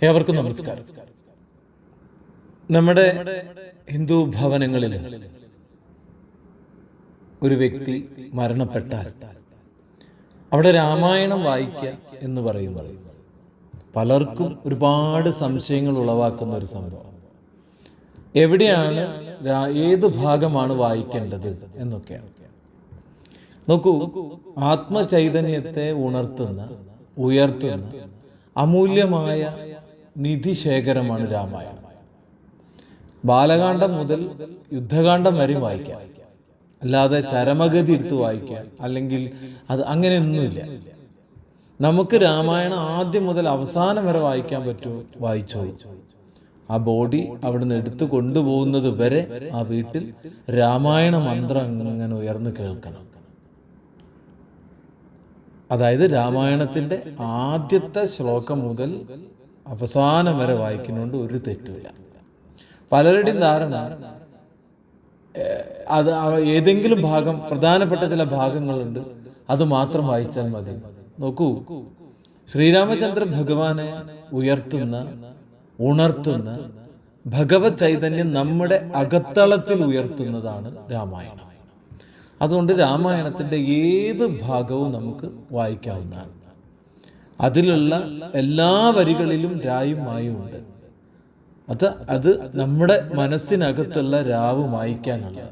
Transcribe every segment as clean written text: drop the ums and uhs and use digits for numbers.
ഏവർക്കും നമസ്കാരം. നമ്മുടെ ഹിന്ദു ഭവനങ്ങളിൽ ഒരു വ്യക്തി മരണപ്പെട്ടാൽ അവിടെ രാമായണം വായിക്കുക എന്ന് പറയുന്നത് പലർക്കും ഒരുപാട് സംശയങ്ങൾ ഉളവാക്കുന്ന ഒരു സംഭവം. എവിടെയാണ്, ഏത് ഭാഗമാണ് വായിക്കേണ്ടത് എന്നൊക്കെയാണ്. നോക്കൂ, ആത്മചൈതന്യത്തെ ഉയർത്തുന്ന അമൂല്യമായ നിധിശേഖരമാണ് രാമായണം. ബാലകാന്ഡം മുതൽ യുദ്ധകാന്ഡം വരെ വായിക്കാം, അല്ലാതെ ചരമഗതി എടുത്ത് വായിക്കാം അല്ലെങ്കിൽ അത് അങ്ങനെയൊന്നുമില്ല. നമുക്ക് രാമായണം ആദ്യം മുതൽ അവസാനം വരെ വായിക്കാൻ പറ്റുമോ? വായിച്ചോ. ആ ബോഡി അവിടുന്ന് എടുത്തു കൊണ്ടുപോകുന്നത് വരെ ആ വീട്ടിൽ രാമായണ മന്ത്രം അങ്ങനെ ഉയർന്നു കേൾക്കണം. അതായത് രാമായണത്തിന്റെ ആദ്യത്തെ ശ്ലോകം മുതൽ അവസാനം വരെ വായിക്കുന്നതുകൊണ്ട് ഒരു തെറ്റില്ല. പലരുടെയും ധാരണ അത് ഏതെങ്കിലും ഭാഗം, പ്രധാനപ്പെട്ട ചില ഭാഗങ്ങളുണ്ട്, അത് മാത്രം വായിച്ചാൽ മതി. നോക്കൂ, ശ്രീരാമചന്ദ്ര ഭഗവാനെ ഉണർത്തുന്ന ഭഗവത് ചൈതന്യം നമ്മുടെ അകത്തളത്തിൽ ഉയർത്തുന്നതാണ് രാമായണം. അതുകൊണ്ട് രാമായണത്തിന്റെ ഏത് ഭാഗവും നമുക്ക് വായിക്കാവുന്നതാണ്. അതിലുള്ള എല്ലാ വരികളിലും രായും മായും ഉണ്ട്. അത് നമ്മുടെ മനസ്സിനകത്തുള്ള രാവ് മായ്ക്കാനുള്ള.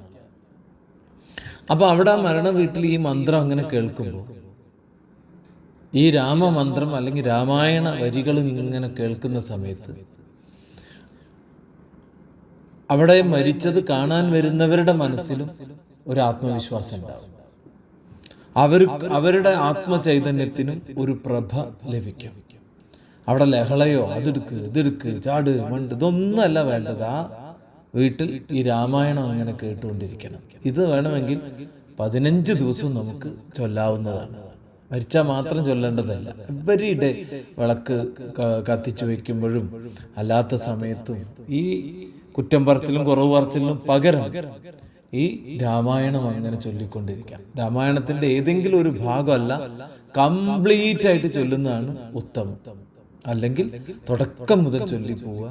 അപ്പൊ അവിടെ ആ മരണ വീട്ടിൽ ഈ മന്ത്രം അങ്ങനെ കേൾക്കുമ്പോൾ, ഈ രാമമന്ത്രം അല്ലെങ്കിൽ രാമായണ വരികൾ ഇങ്ങനെ കേൾക്കുന്ന സമയത്ത് അവിടെ മരിച്ചത് കാണാൻ വരുന്നവരുടെ മനസ്സിലും ഒരു ആത്മവിശ്വാസം ഉണ്ടാവും. അവരുടെ ആത്മചൈതന്യത്തിനും ഒരു പ്രഭ ലഭിക്കും. അവിടെ ലഹളയോ ഇതെടുക്ക് ചാട് മണ്ട് ഇതൊന്നുമല്ല വേണ്ടത്. ആ വീട്ടിൽ ഈ രാമായണം അങ്ങനെ കേട്ടുകൊണ്ടിരിക്കണം. ഇത് വേണമെങ്കിൽ 15 ദിവസവും നമുക്ക് ചൊല്ലാവുന്നതാണ്. മരിച്ചാൽ മാത്രം ചൊല്ലേണ്ടതല്ല. എവരിഡേ വിളക്ക് കത്തിച്ചു വെക്കുമ്പോഴും അല്ലാത്ത സമയത്തും ഈ കുറ്റം പറച്ചിലും കുറവ് പറച്ചിലിനും പകരം ഈ രാമായണം അങ്ങനെ ചൊല്ലിക്കൊണ്ടിരിക്കാം. രാമായണത്തിന്റെ ഏതെങ്കിലും ഒരു ഭാഗമല്ല, കംപ്ലീറ്റ് ആയിട്ട് ചൊല്ലുന്നതാണ് ഉത്തമം. അല്ലെങ്കിൽ തുടക്കം മുതൽ ചൊല്ലി പോവുക.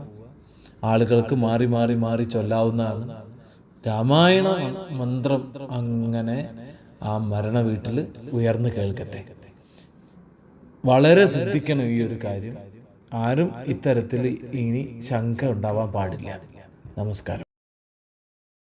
ആളുകൾക്ക് മാറി മാറി മാറി ചൊല്ലാവുന്നതാണ്. രാമായണ മന്ത്രം അങ്ങനെ ആ മരണ വീട്ടിൽ ഉയർന്നു കേൾക്കട്ടെ. വളരെ ശ്രദ്ധിക്കണം ഈ ഒരു കാര്യം. ആരും ഇത്തരത്തിൽ ഇനി ശങ്ക ഉണ്ടാവാൻ പാടില്ല. നമസ്കാരം.